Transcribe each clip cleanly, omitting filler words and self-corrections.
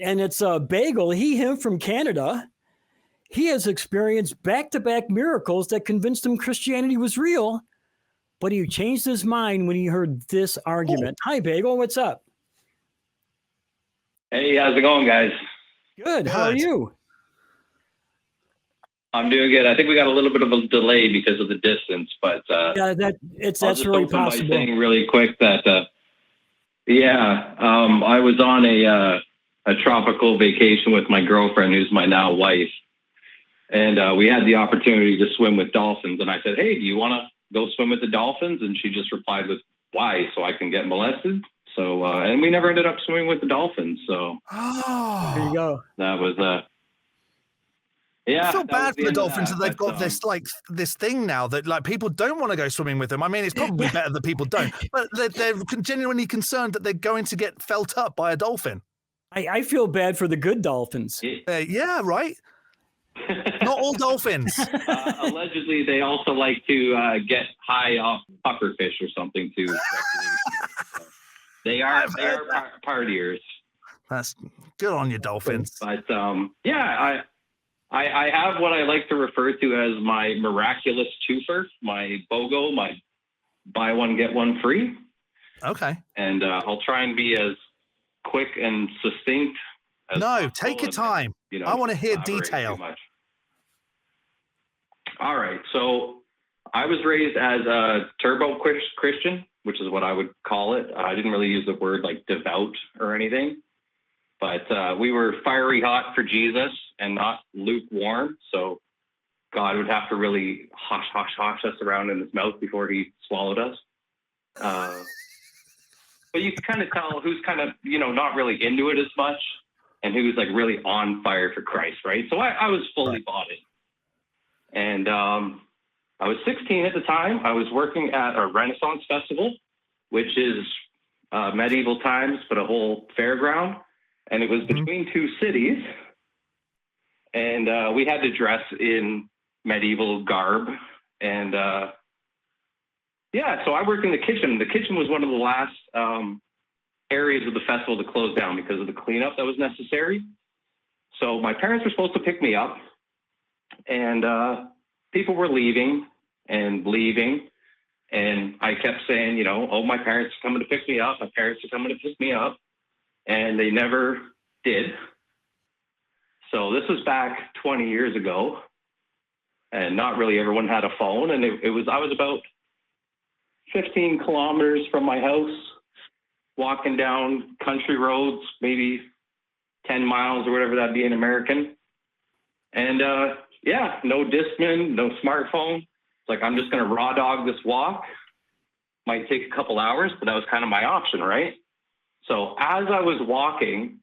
And it's Bagel, him from Canada. He has experienced back-to-back miracles that convinced him Christianity was real, but he changed his mind when he heard this argument. Hi, Bagel. What's up? Hey, how's it going, guys? Good. How are you? I'm doing good. I think we got a little bit of a delay because of the distance, but yeah, that's really possible. By saying really quick that I was on a tropical vacation with my girlfriend, who's my now wife, and we had the opportunity to swim with dolphins. And I said, "Hey, do you want to go swim with the dolphins?" And she just replied with, "Why? So I can get molested?" So and we never ended up swimming with the dolphins. So there you go. That was yeah, I feel bad for the dolphins that they've got this thing now that like people don't want to go swimming with them. I mean, it's probably better that people don't, but they're genuinely concerned that they're going to get felt up by a dolphin. I feel bad for the good dolphins. Yeah, right. Not all dolphins. Allegedly, they also like to get high off pufferfish or something too. So they are partiers. That's good on you, dolphins. But I have what I like to refer to as my miraculous twofer, my BOGO, my buy one, get one free. Okay. And I'll try and be as quick and succinct as possible. Take your time. I want to hear detail. All right. So I was raised as a turbo Christian, which is what I would call it. I didn't really use the word like devout or anything. But we were fiery hot for Jesus and not lukewarm. So God would have to really hosh us around in his mouth before he swallowed us. But you can kind of tell who's kind of, not really into it as much and who's like really on fire for Christ, right? So I was fully bought in. And I was 16 at the time. I was working at a Renaissance festival, which is medieval times, but a whole fairground. And it was between two cities, and we had to dress in medieval garb. And so I worked in the kitchen. The kitchen was one of the last areas of the festival to close down because of the cleanup that was necessary. So my parents were supposed to pick me up, and people were leaving, and I kept saying, my parents are coming to pick me up. My parents are coming to pick me up. And they never did. So this was back 20 years ago, and not really everyone had a phone. And I was about 15 kilometers from my house, walking down country roads, maybe 10 miles or whatever that'd be in American. And no Discman, no smartphone. It's like, I'm just going to raw dog this walk. Might take a couple hours, but that was kind of my option, right? So as I was walking,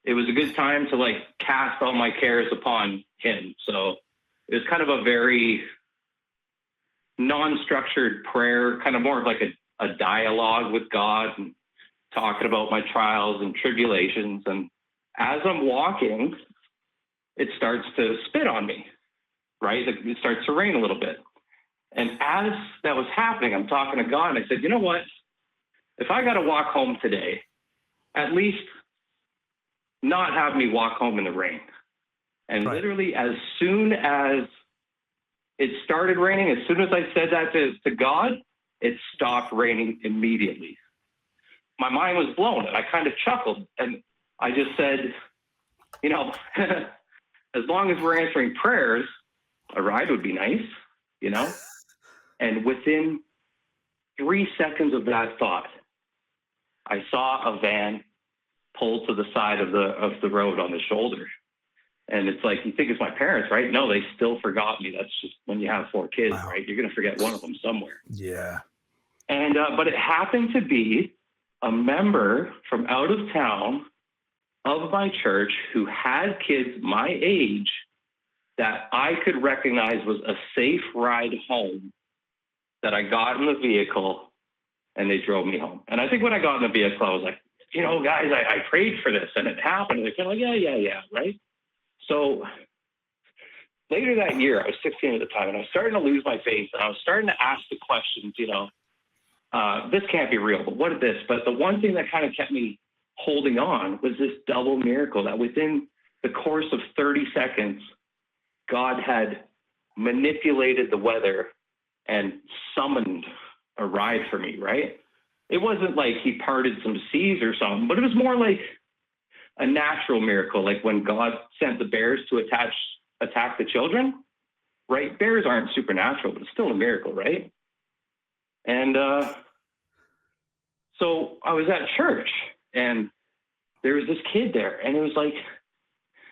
it was a good time to like cast all my cares upon him. So it was kind of a very non-structured prayer, kind of more of like a dialogue with God and talking about my trials and tribulations. And as I'm walking, it starts to spit on me, right? It starts to rain a little bit. And as that was happening, I'm talking to God and I said, you know what? If I got to walk home today, at least not have me walk home in the rain. And literally as soon as it started raining, as soon as I said that to God, it stopped raining immediately. My mind was blown and I kind of chuckled. And I just said, as long as we're answering prayers, a ride would be nice, And within 3 seconds of that thought, I saw a van pull to the side of the road on the shoulder. And it's like, you think it's my parents, right? No, they still forgot me. That's just when you have 4 kids, right? You're going to forget one of them somewhere. Yeah. And, but it happened to be a member from out of town of my church who had kids my age that I could recognize was a safe ride home, that I got in the vehicle and they drove me home. And I think when I got in the vehicle, I was like, guys, I prayed for this and it happened. And they're kind of like, yeah, right? So later that year, I was 16 at the time, and I was starting to lose my faith, and I was starting to ask the questions, this can't be real, but what is this? But the one thing that kind of kept me holding on was this double miracle that within the course of 30 seconds, God had manipulated the weather and summoned a ride for me, right? It wasn't like he parted some seas or something, but it was more like a natural miracle, like when God sent the bears to attack the children, right? Bears aren't supernatural, but it's still a miracle, right? And so I was at church, and there was this kid there, and it was like,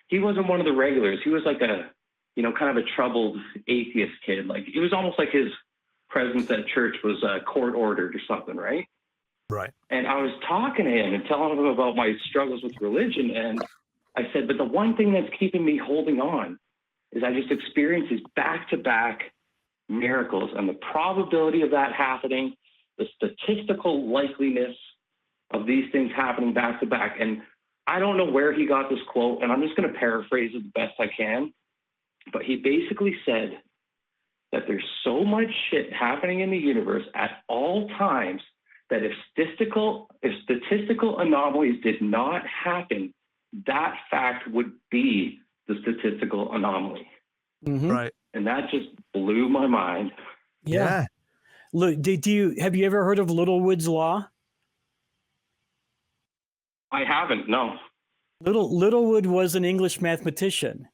he wasn't one of the regulars. He was like a, kind of a troubled atheist kid. Like, it was almost like his presence at church was court ordered or something, right? Right. And I was talking to him and telling him about my struggles with religion. And I said, but the one thing that's keeping me holding on is I just experienced these back-to-back miracles, and the probability of that happening, the statistical likeliness of these things happening back-to-back. And I don't know where he got this quote, and I'm just going to paraphrase it the best I can. But he basically said that there's so much shit happening in the universe at all times that if statistical anomalies did not happen, that fact would be the statistical anomaly. Mm-hmm. Right. And that just blew my mind. Yeah. Look, have you ever heard of Littlewood's law? I haven't, no. Littlewood was an English mathematician,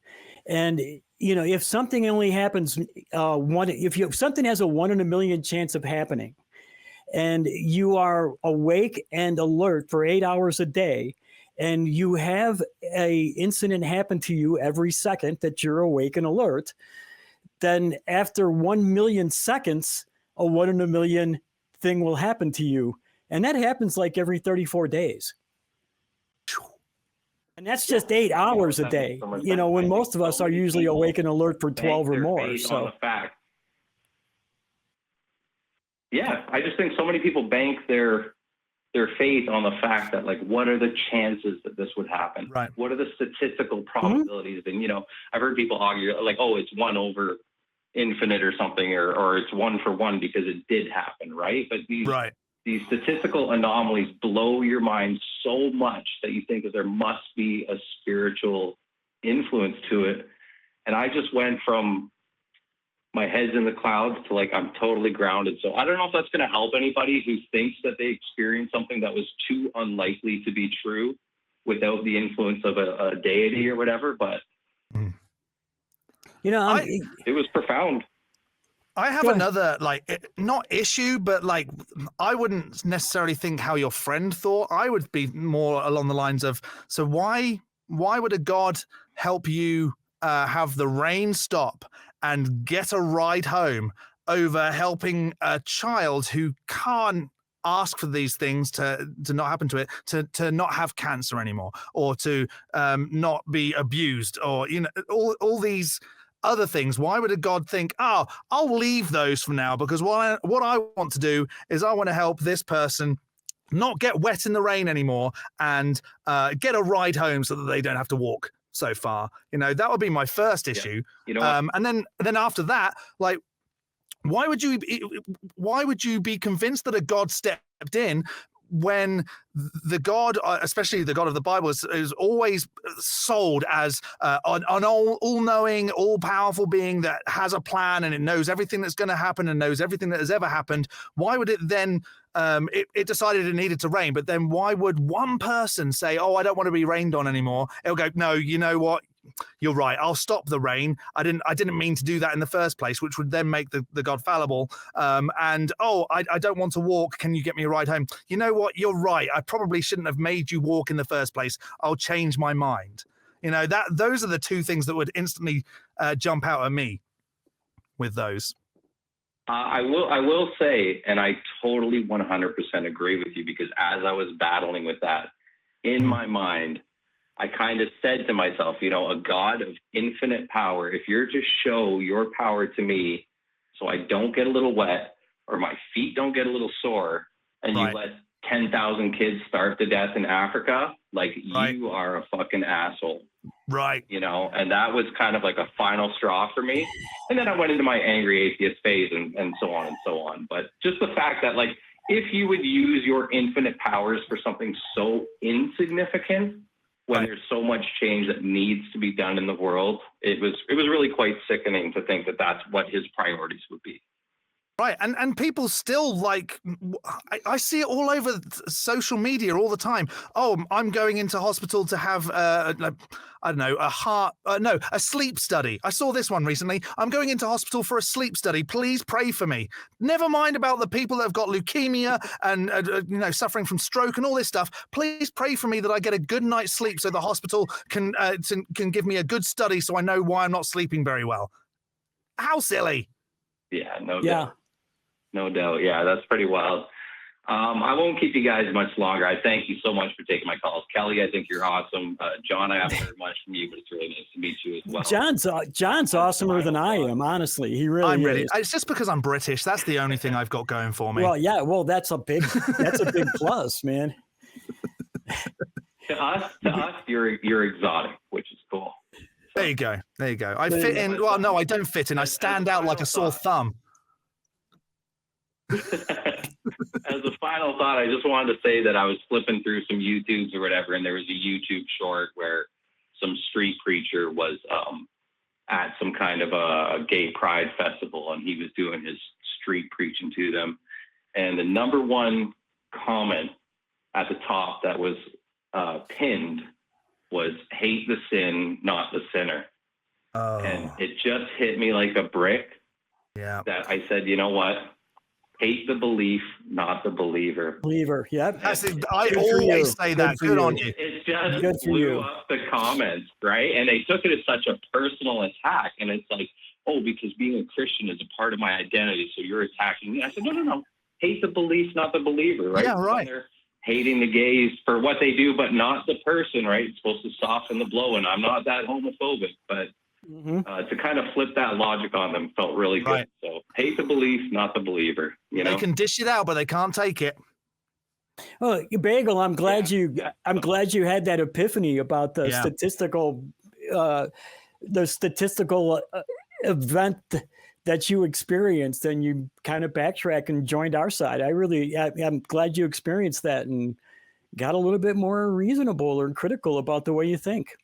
and if something only happens if something has a 1 in a million chance of happening, and you are awake and alert for 8 hours a day, and you have a incident happen to you every second that you're awake and alert, then after 1 million seconds, a 1 in a million thing will happen to you, and that happens like every 34 days. And that's just 8 hours a day, when most of us are usually awake and alert for 12 or more. So, yeah, I just think so many people bank their faith on the fact that, like, what are the chances that this would happen? Right. What are the statistical probabilities? Mm-hmm. And, I've heard people argue, like, oh, it's 1 over infinite or something, or it's 1 for 1 because it did happen, right? But these statistical anomalies blow your mind so much that you think that there must be a spiritual influence to it. And I just went from my head's in the clouds to, like, I'm totally grounded. So I don't know if that's going to help anybody who thinks that they experienced something that was too unlikely to be true without the influence of a deity or whatever. But, it was profound. I have another, not issue, but I wouldn't necessarily think how your friend thought. I would be more along the lines of, so why would a God help you have the rain stop and get a ride home over helping a child who can't ask for these things to not happen to it, to not have cancer anymore, or to not be abused, or all these other things? Why would a God think, oh, I'll leave those for now, because what I want to do is I want to help this person not get wet in the rain anymore and get a ride home so that they don't have to walk so far. That would be my first issue. And then after that, why would you be convinced that a God stepped in when the God, especially the God of the Bible, is always sold as an all-knowing, all-powerful being that has a plan and it knows everything that's going to happen and knows everything that has ever happened? Why would it then, it decided it needed to rain, but then why would one person say, oh, I don't want to be rained on anymore? It'll go, no, you know what? You're right. I'll stop the rain. I didn't mean to do that in the first place, which would then make the God fallible. I don't want to walk. Can you get me a ride home? You know what? You're right. I probably shouldn't have made you walk in the first place. I'll change my mind. Those are the two things that would instantly jump out at me with those. I will say, and I totally 100% agree with you, because as I was battling with that in my mind, I kind of said to myself, a God of infinite power, if you're to show your power to me so I don't get a little wet or my feet don't get a little sore, and you let 10,000 kids starve to death in Africa, you are a fucking asshole. Right. And that was kind of like a final straw for me. And then I went into my angry atheist phase and so on and so on. But just the fact that, if you would use your infinite powers for something so insignificant, when there's so much change that needs to be done in the world, it was really quite sickening to think that that's what his priorities would be. Right, and people still like, I see it all over social media all the time. Oh, I'm going into hospital to have, I don't know, a sleep study. I saw this one recently. I'm going into hospital for a sleep study. Please pray for me. Never mind about the people that have got leukemia and suffering from stroke and all this stuff. Please pray for me that I get a good night's sleep so the hospital can give me a good study so I know why I'm not sleeping very well. How silly! Yeah, no doubt. No doubt. Yeah, that's pretty wild. I won't keep you guys much longer. I thank you so much for taking my calls. Kelley, I think you're awesome. John, I haven't heard much from you, but it's really nice to meet you as well. John's awesomer than I am, honestly. He really I'm ready. is. It's just because I'm British. That's the only thing I've got going for me. Well, yeah. Well, that's a big plus, man. To us, you're exotic, which is cool. There you go. I fit in. Well, no, I don't fit in. I stand out like a sore thumb. As a final thought, I just wanted to say that I was flipping through some YouTubes or whatever, and there was a YouTube short where some street preacher was at some kind of a gay pride festival, and he was doing his street preaching to them. And the number one comment at the top that was pinned was "hate the sin, not the sinner." Oh. And it just hit me like a brick. Yeah. That I said, you know what? Hate the belief, not the believer. Believer, yep. I always say that. Good on you. It just blew up the comments, right? And they took it as such a personal attack. And it's like, oh, because being a Christian is a part of my identity, so you're attacking me. I said, no. Hate the belief, not the believer, right? Yeah, right. They're hating the gays for what they do, but not the person, right? It's supposed to soften the blow. And I'm not that homophobic, but to kind of flip that logic on them felt really good. Right. So hate the belief, not the believer. You know, they can dish it out, but they can't take it. Well, Bagel, I'm glad you had that epiphany about the statistical event that you experienced, and you kind of backtrack and joined our side. I'm glad you experienced that and got a little bit more reasonable or critical about the way you think.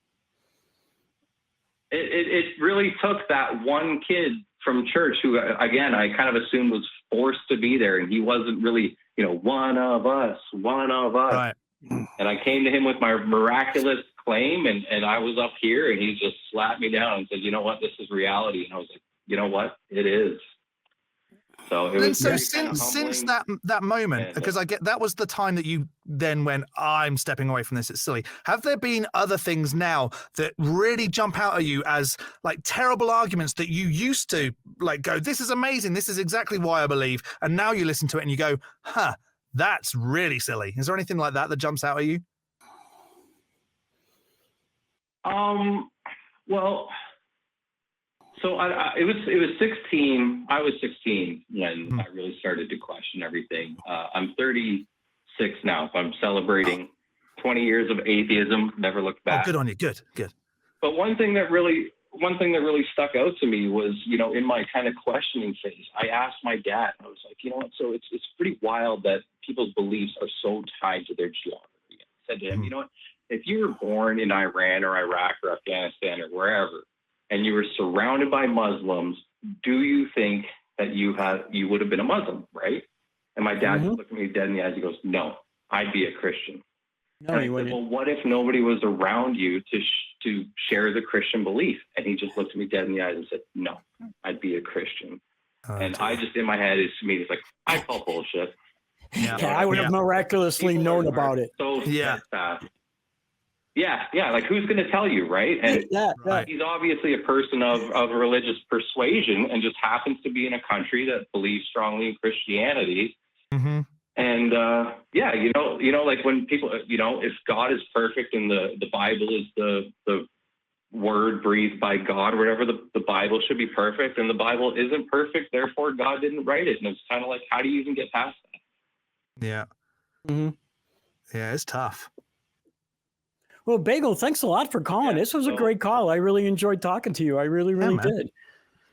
It really took that one kid from church who, again, I kind of assumed was forced to be there, and he wasn't really, one of us. Right. And I came to him with my miraculous claim, and I was up here, and he just slapped me down and said, you know what, this is reality. And I was like, you know what, it is. So it was. So since that moment, because I get that was the time that you then went, I'm stepping away from this. It's silly. Have there been other things now that really jump out at you as like terrible arguments that you used to like go, this is amazing, this is exactly why I believe, and now you listen to it and you go, that's really silly. Is there anything like that jumps out at you? Well. So it was 16. I was 16 when I really started to question everything. I'm 36 now. I'm celebrating 20 years of atheism. Never looked back. Oh, good on you. Good. But one thing that really stuck out to me was, in my kind of questioning phase, I asked my dad. I was like, so it's pretty wild that people's beliefs are so tied to their geography. I said to him, if you were born in Iran or Iraq or Afghanistan or wherever, and you were surrounded by Muslims, do you think that you would have been a Muslim, right? And my dad just looked at me dead in the eyes. He goes, no, I'd be a Christian. No, he wouldn't. Well, what if nobody was around you to share the Christian belief? And he just looked at me dead in the eyes and said, no, I'd be a Christian. I just, in my head, it's like, I call bullshit. Yeah, I would have miraculously known about it. So steadfast. Yeah. Like, who's going to tell you, right? And he's obviously a person of religious persuasion and just happens to be in a country that believes strongly in Christianity. Mm-hmm. And like when people, if God is perfect and the Bible is the word breathed by God or whatever, the Bible should be perfect, and the Bible isn't perfect, therefore God didn't write it. And it's kind of like, how do you even get past that? Yeah. Mm-hmm. Yeah, it's tough. Well, Bagel, thanks a lot for calling. This was a great call. I really enjoyed talking to you. I really, really did.